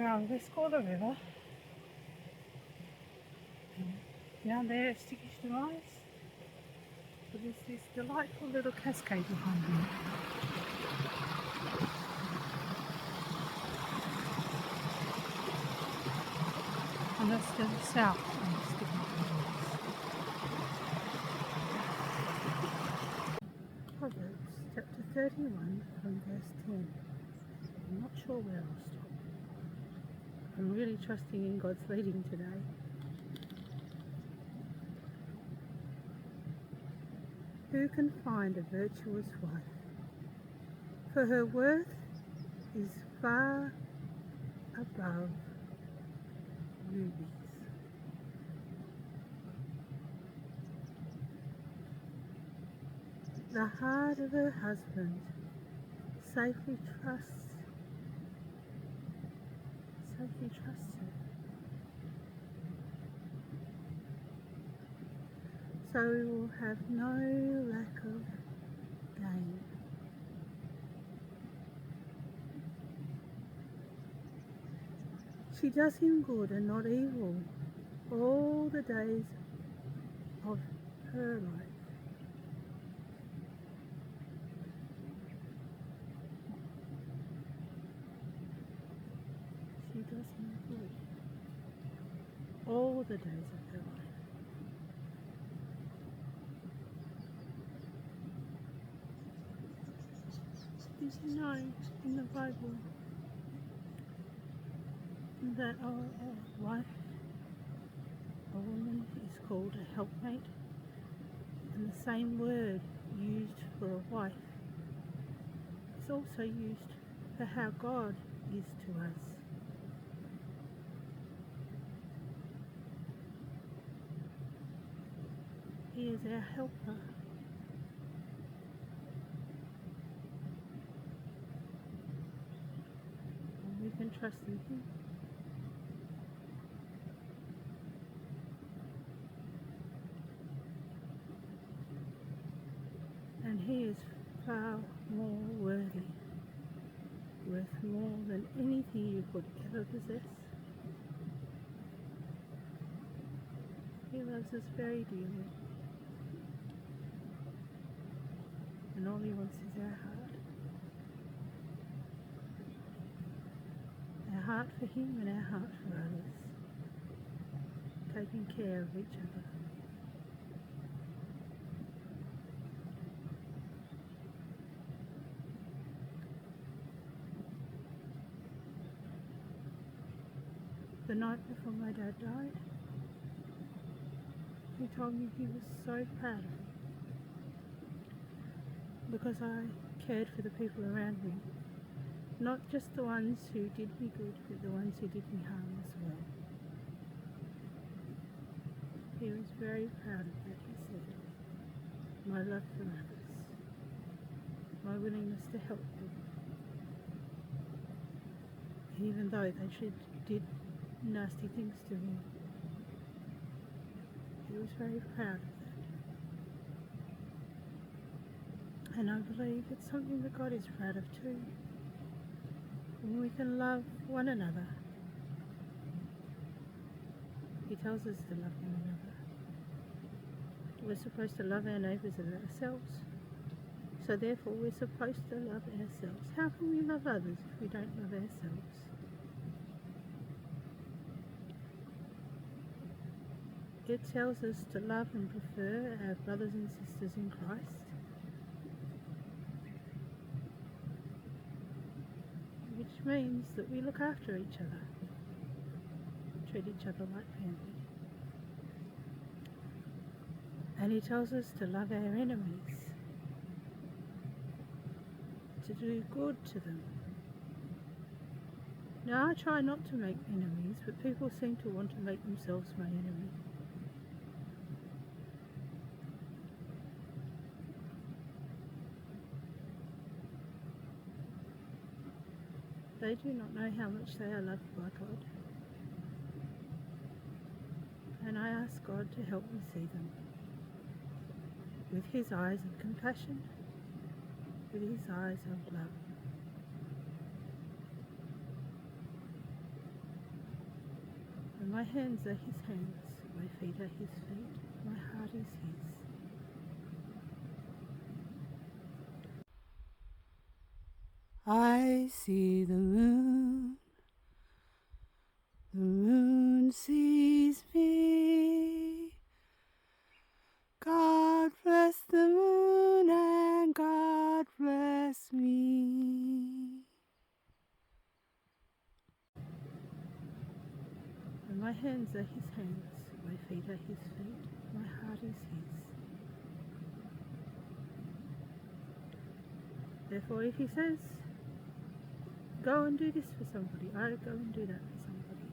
around this Gawler River. Down there at Stickish Demise. But there's this delightful little cascade behind me. And that's to the south of Stickish Demise. Proverbs chapter 31 from verse 10. I'm not sure where I'll stop. I'm really trusting in God's leading today. Who can find a virtuous wife? For her worth is far above rubies. The heart of her husband safely trusts her. So we will have no lack of gain. She does him good and not evil all the days of her life. She does him good all the days of her life. Did you know in the Bible that a wife, a woman, is called a helpmate, and the same word used for a wife is also used for how God is to us. He is our helper. And we can trust in Him. And He is far more worthy, worth more than anything you could ever possess. He loves us very dearly. And all He wants is our heart. Our heart for Him and our heart for others. Taking care of each other. The night before my dad died, he told me he was so proud of me because I cared for the people around me. Not just the ones who did me good, but the ones who did me harm as well. He was very proud of that, he said. My love for others. My willingness to help them. Even though they did nasty things to me. He was very proud of that. And I believe it's something that God is proud of too. When we can love one another. He tells us to love one another. We're supposed to love our neighbours as ourselves. So therefore we're supposed to love ourselves. How can we love others if we don't love ourselves? It tells us to love and prefer our brothers and sisters in Christ. Which means that we look after each other. Treat each other like family. And He tells us to love our enemies. To do good to them. Now I try not to make enemies, but people seem to want to make themselves my enemy. They do not know how much they are loved by God. And I ask God to help me see them. With His eyes of compassion, with His eyes of love. My hands are his hands, my feet are his feet, my heart is his. I see the moon sees me. God bless the moon and God bless me. And my hands are his hands, my feet are his feet, my heart is his. Therefore, if he says, go and do this for somebody, I go and do that for somebody.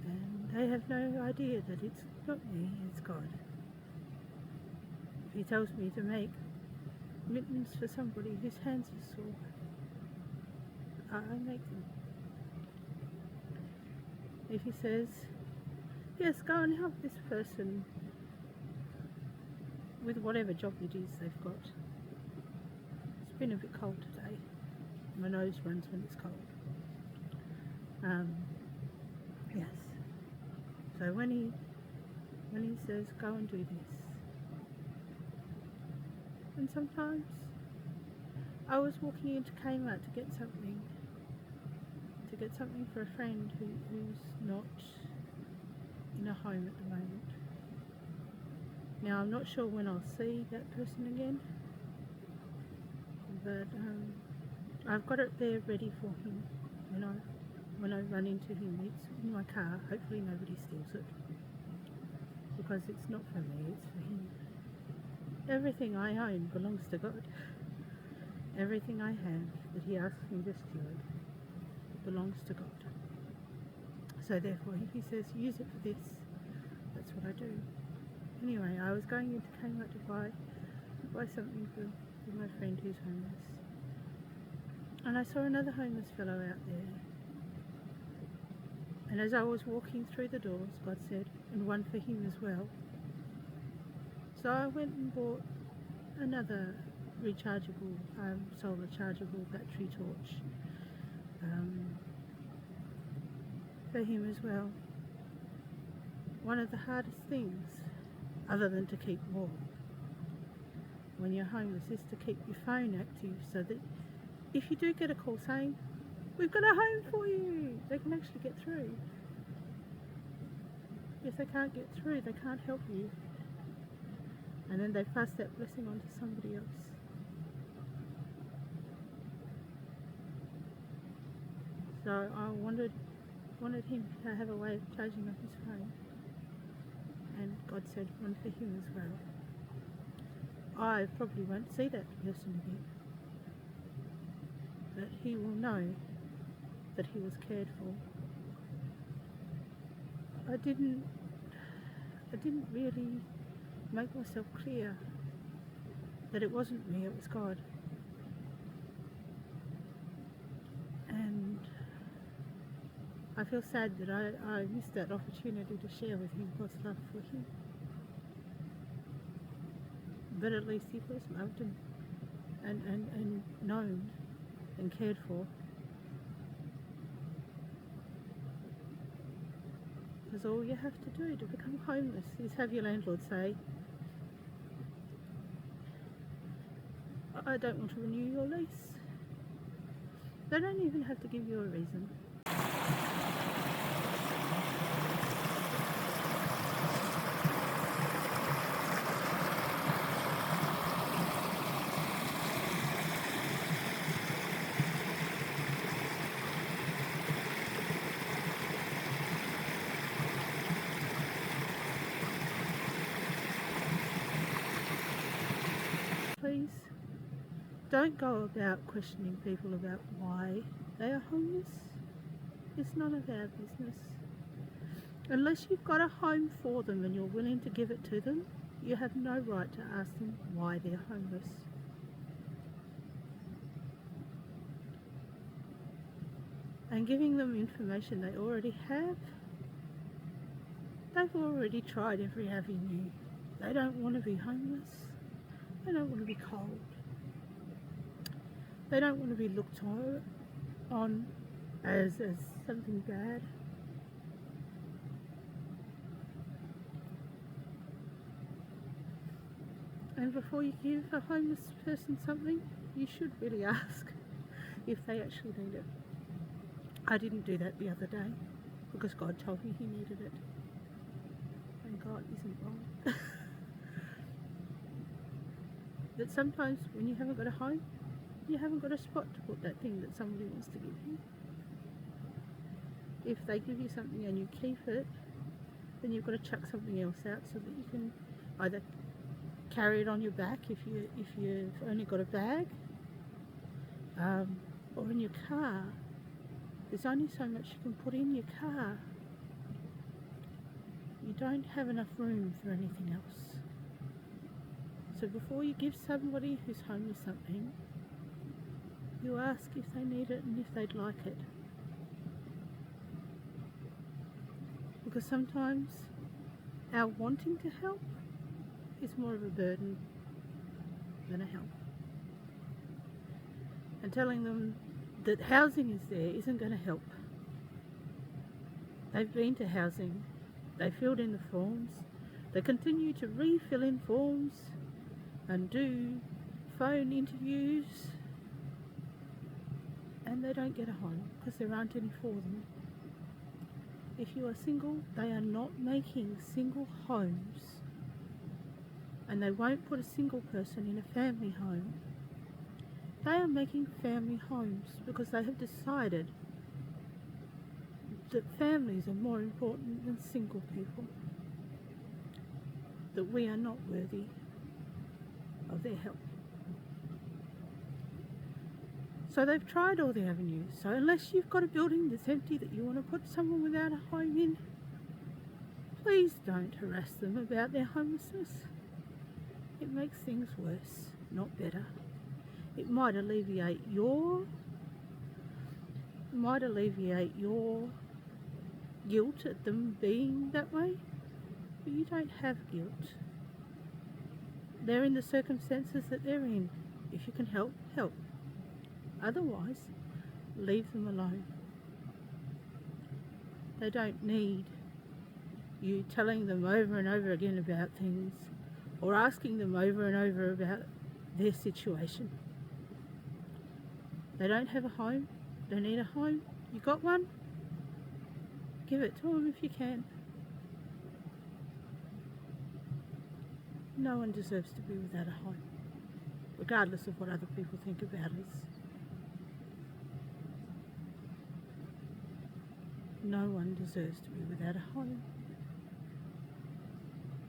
And they have no idea that it's not me, it's God. If he tells me to make mittens for somebody whose hands are sore, I make them. If he says, yes, go and help this person with whatever job it is they've got. It's been a bit cold today. My nose runs when it's cold. Yes. So when he says, go and do this. And sometimes I was walking into Kmart to get something for a friend who's not in a home at the moment. Now I'm not sure when I'll see that person again, but I've got it there ready for him when I run into him. It's in my car. Hopefully nobody steals it, because it's not for me, it's for him. Everything I own belongs to God. Everything I have that he asks me to steward belongs to God. So therefore, if he says, use it for this, that's what I do. Anyway, I was going into Kmart to buy something for my friend who's homeless. And I saw another homeless fellow out there. And as I was walking through the doors, God said, and one for him as well. So I went and bought another rechargeable, solar chargeable battery torch for him as well. One of the hardest things, other than to keep warm when you're homeless, is to keep your phone active, so that if you do get a call saying, we've got a home for you, they can actually get through. If they can't get through, they can't help you. And then they pass that blessing on to somebody else. So I wanted him to have a way of charging up his phone. And God said one for him as well. I probably won't see that person again, but he will know that he was cared for. I didn't really make myself clear that it wasn't me, it was God. And I feel sad that I missed that opportunity to share with him God's love for him. But at least he was loved and known and cared for. Because all you have to do to become homeless is have your landlord say, I don't want to renew your lease. They don't even have to give you a reason. Please don't go about questioning people about why they are homeless. It's none of our business. Unless you've got a home for them and you're willing to give it to them, you have no right to ask them why they're homeless. And giving them information they already have, they've already tried every avenue. They don't want to be homeless. They don't want to be cold. They don't want to be looked on as something bad. And before you give a homeless person something, you should really ask if they actually need it. I didn't do that the other day because God told me he needed it. And God isn't wrong. That sometimes when you haven't got a home, you haven't got a spot to put that thing that somebody wants to give you. If they give you something and you keep it, then you've got to chuck something else out so that you can either carry it on your back if you've only got a bag, or in your car. There's only so much you can put in your car. You don't have enough room for anything else. So before you give somebody who's homeless something, you ask if they need it and if they'd like it. Because sometimes our wanting to help is more of a burden than a help. And telling them that housing is there isn't going to help. They've been to housing, they filled in the forms, they continue to refill in forms and do phone interviews, and they don't get a home because there aren't any for them. If you are single, they are not making single homes, and they won't put a single person in a family home. They are making family homes because they have decided that families are more important than single people, that we are not worthy of their help. So they've tried all the avenues. So unless you've got a building that's empty that you want to put someone without a home in, please don't harass them about their homelessness. It makes things worse, not better. It might alleviate your guilt at them being that way, but you don't have guilt. They're in the circumstances that they're in. If you can help, help. Otherwise, leave them alone. They don't need you telling them over and over again about things or asking them over and over about their situation. They don't have a home. They need a home. You got one? Give it to them if you can. No one deserves to be without a home, regardless of what other people think about us. No one deserves to be without a home.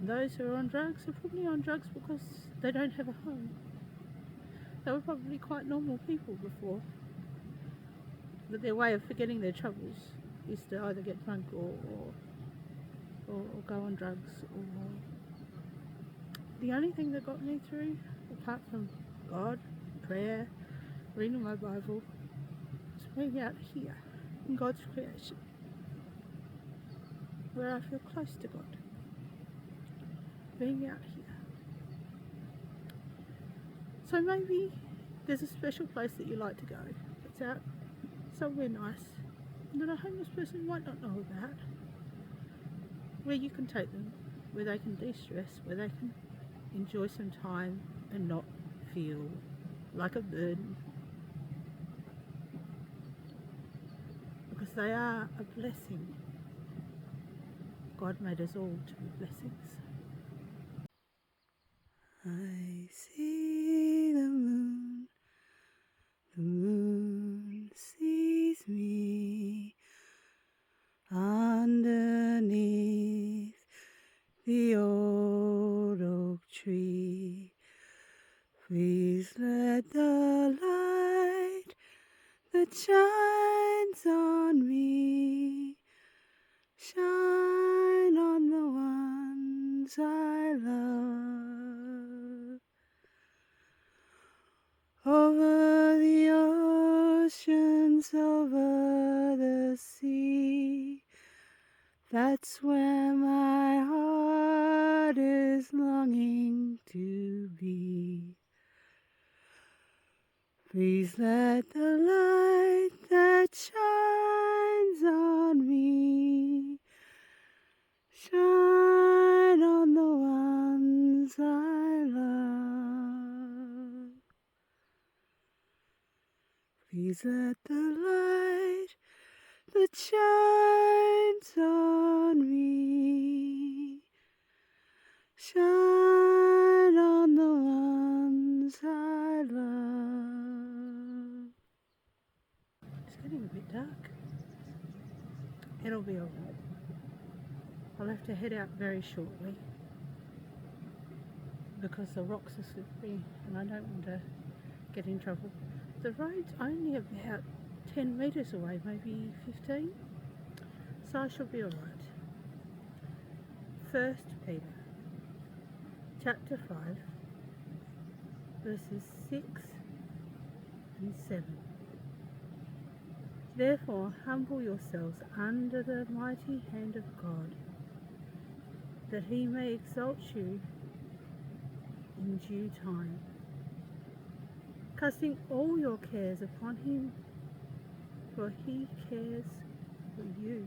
And those who are on drugs are probably on drugs because they don't have a home. They were probably quite normal people before. But their way of forgetting their troubles is to either get drunk or go on drugs. Or the only thing that got me through, apart from God, prayer, reading my Bible, is being out here in God's creation, where I feel close to God. Being out here. So maybe there's a special place that you like to go. It's out somewhere nice that a homeless person might not know about, where you can take them, where they can de-stress, where they can enjoy some time and not feel like a burden, because they are a blessing. God made us all to be blessings. I see the moon sees me underneath the old oak tree. Please let the light that shines on me shine on the ones I love. Over the oceans, over the sea, that's where my heart is longing to be. Please let the light that Shine on the ones I love. Please let the light that shines on me shine on the ones I love. It's getting a bit dark. It'll be alright. I'll have to head out very shortly because the rocks are slippery and I don't want to get in trouble. The road's only about 10 metres away, maybe 15, so I shall be alright. 1 Peter chapter 5 verses 6 and 7. Therefore humble yourselves under the mighty hand of God, that he may exalt you in due time, casting all your cares upon him, for he cares for you.